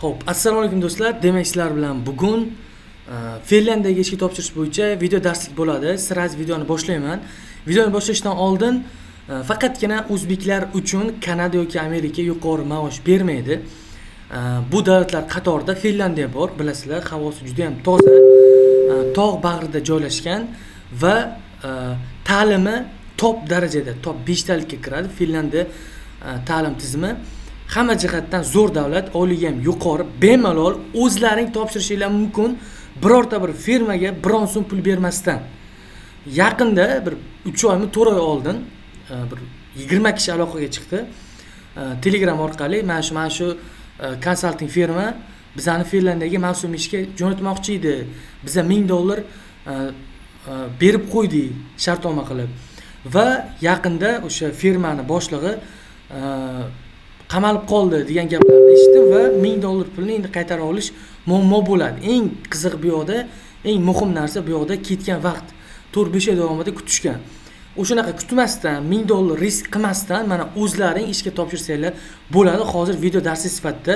Xo'p, assalomu alaykum do'stlar. Demak, sizlar bilan bugun Finlandiyaga ishga topshirish bo'yicha video darslik bo'ladi. Siz videoni boshlayman. Videoni boshlashdan oldin faqatgina o'zbeklar uchun Kanada yoki Amerika yuqori maosh bermaydi. Bu davlatlar qatorida Finlandiya bor. Bilasizlar, havosi juda ham toza, tog' bag'rida joylashgan va ta'limi top darajada, top 5 talikka kiradi. Finlandiya ta'lim tizimi hamma jihatdan zo'r davlat, oyligi ham yuqori, bemalol o'zlaring topshirishinglar mumkin, birorta bir firmaga biron so'm pul bermasdan. Yaqinda bir 3 oymi 4 oy oldin bir 20 kishi aloqaga chiqdi. Telegram orqali mana shu konsalting firma bizani Finlandiyaga mavsumiy ishga jo'natmoqchi edi. Biza $1000 berib qo'ydik shartnoma qilib. Va yaqinda o'sha firmani boshlig'i qamalib qoldi degan gaplarni eshitdim va $1000 pulni endi qaytarib olish muammo bo'ladi. Eng qiziq bu yoqda, eng muhim narsa bu yoqda ketgan vaqt 4-5 oy davomida kutishgan. O'shanaqa kutmasdan, $1000 risk qilmasdan mana o'zlaring ishga topshirsanglar bo'ladi. Hozir video darsi sifatida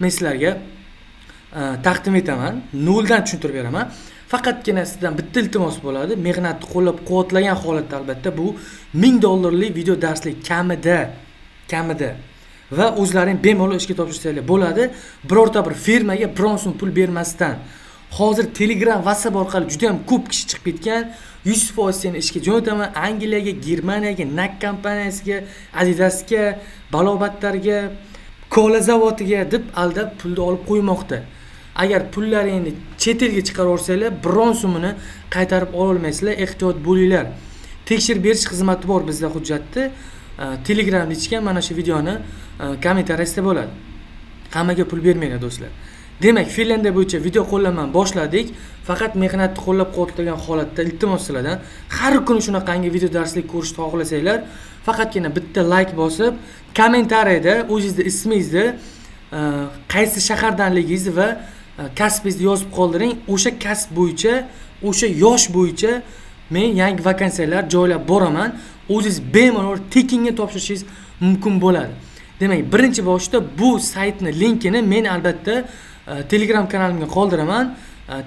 men sizlarga taqdim etaman, noldan tushuntirib beraman. Faqatgina sizdan bitta iltimos bo'ladi. Mehnatni qo'llab-quvvatlagan holatda albatta bu $1000 lik video darslik kamida va o'zlaring bemalol ishga topshirsanglar bo'ladi. Birorta bir firmaga biron so'm pul bermasdan. Hozir Telegram, WhatsApp orqali juda ham ko'p kishi chiqib ketgan. 100% seni ishga jo'nataman. Angliyaga, Germaniyaga, NAK kompaniyasiga, Adidasga, balobatlarga, kola zavodiga deb aldab pulni olib qo'ymoqda. Agar pullaringni chet elga chiqarib olsanglar, biron so'mini qaytarib ola olmaysizlar. Ehtiyot bo'linglar. Tekshirib berish xizmati bor bizda hujjatni. Telegramda ichgan mana shu videoni kommentariyasida bo'ladi. Hammaga pul bermanglar do'stlar. Demak, Finlandiya bo'yicha video qo'llanmani boshladik. Faqat mehnatni qo'llab-quvvatlagan holatda iltimos sizlardan har kuni shunaqangi video darslik ko'rishni xohlasanglar, faqatgina bitta like bosib, kommentariyada o'zingizning ismingizni, qaysi shahardanligingizni va kasbingizni yozib qoldiring. O'sha kasb bo'yicha, o'sha yosh bo'yicha men yangi vakansiyalar joylab boraman. O'zingiz bemalol tekinga topshirishingiz mumkin bo'ladi. Demak, birinchi boshda bu saytning linkini men albatta Telegram kanalimga qoldiraman.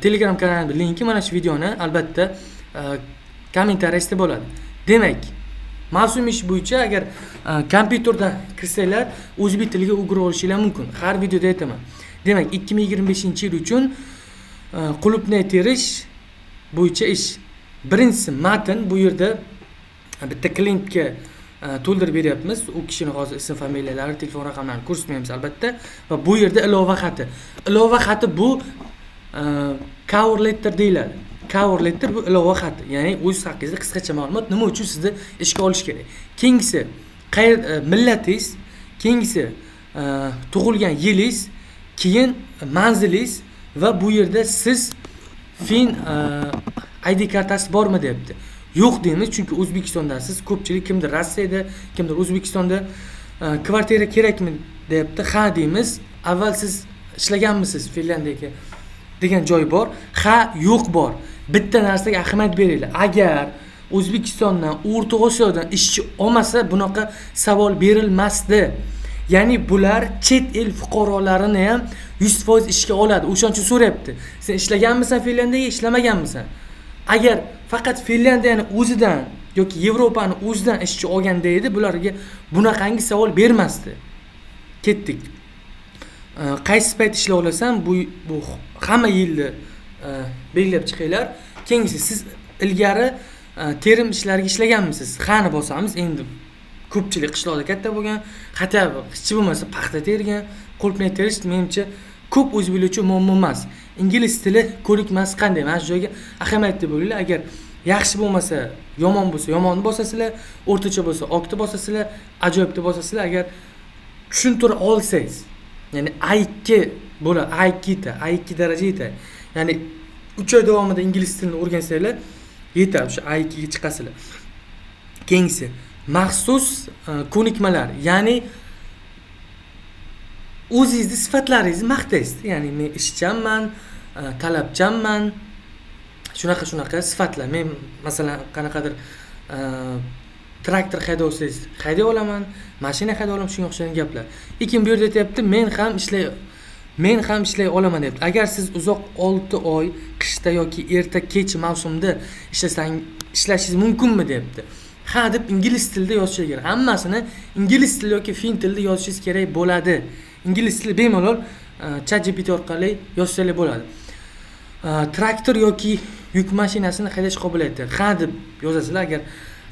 Telegram kanalimning linki mana shu videoni albatta kommentariyasida bo'ladi. Demak, mavsumiy ish bo'yicha agar kompyuterda kirsanglar, o'zbek tiliga o'girib olishingiz mumkin. Har videoda aytaman. Demak, 2025-yil uchun qulupnay terish bo'yicha ish. Birinchisi matn, bu yerda bitta klientga to'ldirib beryapmiz. U kishining hozir ism, familiyalari, telefon raqamlarini ko'rsatmaymiz albatta va bu yerda ilova xati. Ilova xati bu cover letter deyiladi. Cover letter bu ilova xati. Ya'ni o'z haqingizda qisqacha ma'lumot, nima uchun sizni ishga olish kerak. Keyingisi millatingiz, keyingisi tug'ilgan yilingiz, keyin manzilingiz va bu yerda siz fin ID kartasi bormi deyapti. Yo'q deymiz, chunki O'zbekistondasiz. Ko'pchilik kimdir Rossiyada, kimdir O'zbekistonda kvartira kerakmi deyapti. Ha deymiz. Avval siz ishlaganmisiz Finlandiyaga degan joy bor. Ha, yo'q bor. Bitta narsaga ahamiyat beringlar. Agar O'zbekistondan, O'rta Osiyodan ishchi olmasa, bunaqa savol berilmasdi. Ya'ni bular chet el fuqarolarini ham 100% ishga oladi. O'shancha so'rayapti. Sen ishlaganmisan Finlandiyaga, ishlamaganmisan? Agar faqat Finlandiyani o'zidan yoki Yevropani o'zidan ishchi olganda edi, bularga bunaqangi savol bermasdi. Ketdik. Qaysi payt ishlay olasan, bu hamma yilni belgilab chiqinglar. Keyingisi, siz ilgari terim ishlariga ishlaganmisiz? Qani bosamiz. Endi ko'pchilik qishloqda katta bo'lgan, hatto hech bo'lmasa paxta tergan, qulupnay terish menimcha ko'p o'zbeklar uchun muammo emas. Ingliz tili ko'nikmas qanday? Mana shu joyga ahamiyatli bo'linglar. Agar yaxshi bo'lmasa, yomon bo'lsa, yomonni bosasizlar, o'rtacha bo'lsa, oqni bosasizlar, ajoyibni bosasizlar. Agar tushuntira olsangiz, ya'ni A2 bo'ladi, A2 daraja yetadi. Ya'ni 3 oy davomida ingliz tilini o'rgansanglar, yetadi, o'sha A2 ga chiqasizlar. Keyingisi, maxsus ko'nikmalar, ya'ni o'zingizni sifatlaringizni maqtaysiz. Ya'ni men ishchanman, talabchanman, shunaqa sifatlar. Men masalan qanaqadir traktor hayda olsangiz hayday olaman, mashina hayday olaman, shunga o'xshagan gaplar. Lekin bu yerda aytayapti, men ham men ham ishlay olaman debdi. Agar siz uzoq 6 oy qishda yoki erta kech mavsumda ishlashingiz mumkinmi debdi. Ha deb ingliz tilida yozishingiz kerak. Hammasini ingliz tili yoki fin tilida yozishingiz kerak bo'ladi. Ingliz tili bemalol ChatGPT orqali yozsangiz bo'ladi. Traktor yoki yuk mashinasini haydash qobiliyati ha deb yozasizlar agar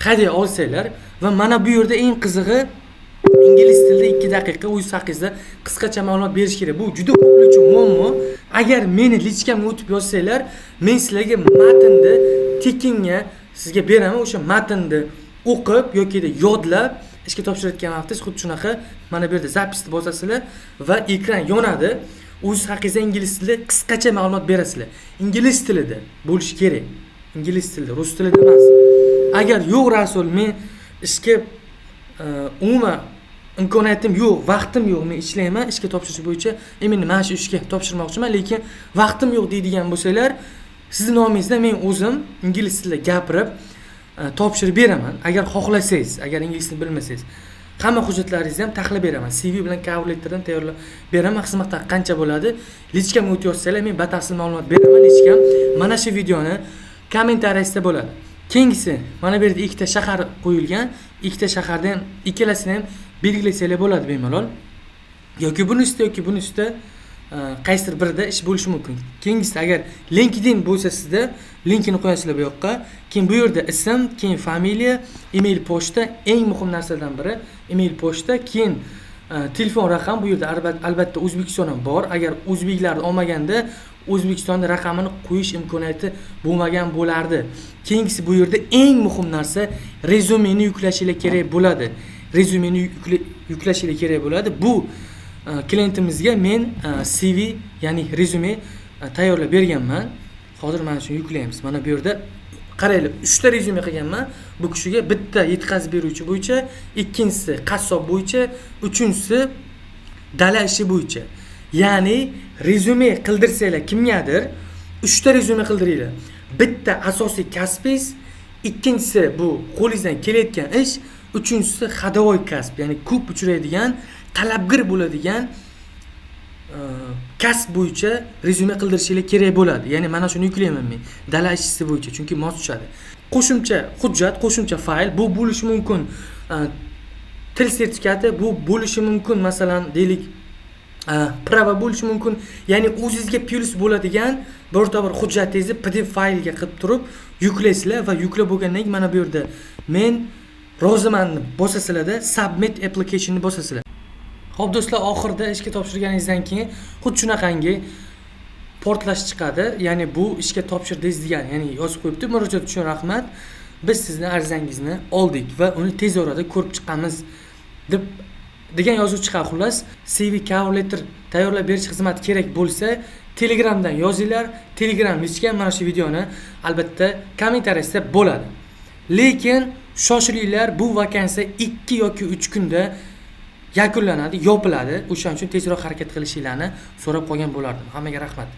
hayday olsanglar va mana bu yerda eng qizig'i ingliz tilida 2 daqiqa o'z haqingizda qisqacha ma'lumot berish kerak. Bu juda ko'plar uchun muammo. Agar meni lichkamga o'tib yozsanglar, men sizlarga matnni tekinga sizga beraman. O'sha matnni o'qib yoki yodlab ishga topshirayotgan vaqtingiz xuddi shunaqa mana bu yerda zapisni bosasizlar va ekran yonadi. O'z haqingizda ingliz tilida qisqacha ma'lumot berasizlar. Ingliz tilida bo'lishi kerak. Ingliz tilida, rus tilida emas. Agar yo'q Rasul, men ishga umuman imkoniyatim yo'q, vaqtim yo'q, men ishlayman, ishga topshirish bo'yicha, men mana shu ishga topshirmoqchiman, lekin vaqtim yo'q deydigan bo'lsanglar, sizning nomingizda men o'zim ingliz tilida gapirib topshirib beraman. Agar xohlasangiz, agar ingliz tilini bilmasangiz, hamma hujjatlaringizni ham tahlil beraman. CV bilan cover letterdan tayyorlab beraman. Xizmat haqi qancha bo'ladi? Lichkamga o'tib yozsanglar, men batafsil ma'lumot beraman. Lichkam mana shu videoni kommentariyasida bo'ladi. Keyingisi, mana bu yerda ikkita shahar qo'yilgan. Ikkita shahardan ikkalasini ham belgilasanglar bo'ladi bemalol. Yoki buni ustida yoki buni ustida qaysidir birida ish bo'lishi mumkin. Keyingisi, agar LinkedIn bo'lsa sizda, linkini qo'yasizlar bu yoqqa. Keyin bu yerda ism, keyin familiya, email pochta, eng muhim narsalardan biri email pochta, keyin telefon raqam. Bu yerda albatta O'zbekiston ham bor. Agar o'zbeklarni olmaganda O'zbekistonning raqamini qo'yish imkoniyati bo'lmagan bo'lardi. Keyingisi, bu yerda eng muhim narsa rezumeni yuklashingiz kerak bo'ladi. Rezumeni yuklashingiz kerak bo'ladi. Bu klientimizga men CV, ya'ni rezume tayyorlab berganman. Hozir mana shuni yuklaymiz. Mana bu yerda qaranglar, 3 ta rezume qilganman. Bu kishiga bitta yetkazib beruvchi bo'yicha, ikkinchisi qassob bo'yicha, uchinchisi dala ishi bo'yicha. Ya'ni rezume qildirsanglar kimgadir 3 ta rezume qildiringlar. Bitta asosiy kasbingiz, ikkinchisi bu qo'lingizdan kelayotgan ish, uchinchisi xadovoy kasb, ya'ni ko'p uchraydigan, talabgir bo'ladigan kasb bo'yicha rezume qildirishingiz kerak bo'ladi. Ya'ni mana shuni yuklayman men dala ishchisi bo'yicha, chunki mos tushadi. Qo'shimcha hujjat, qo'shimcha fayl bu bo'lishi mumkin. Til sertifikati bu bo'lishi mumkin, masalan, deylik prava bo'lishi mumkin. Ya'ni o'zingizga plus bo'ladigan birorta bir hujjatingizni PDF faylga qilib turib yuklaysizlar va yuklab bo'lgandan keyin mana bu yerda men rozimanni bosasizlarda submit application ni bosasizlar. Xo'p do'stlar, oxirida ishga topshirganingizdan keyin xuddi shunaqangi portlash chiqadi. Ya'ni bu ishga topshirdingiz degan, ya'ni yozib qo'yibdi. Murojaat uchun rahmat. Biz sizni arizangizni oldik va uni tez orada ko'rib chiqamiz degan yozuv chiqadi. Xullas, CV cover letter tayyorlab berish xizmati kerak bo'lsa, Telegramdan yozinglar. Telegram linkga mana shu videoni albatta kommentariyada bo'ladi. Lekin shoshilinglar, bu vakansiya 2 yoki 3 kunda yakunlanadi, yopiladi. O'shaning uchun tezroq harakat qilishinglarni so'rab qolgan bo'lardim. Hammaga rahmat.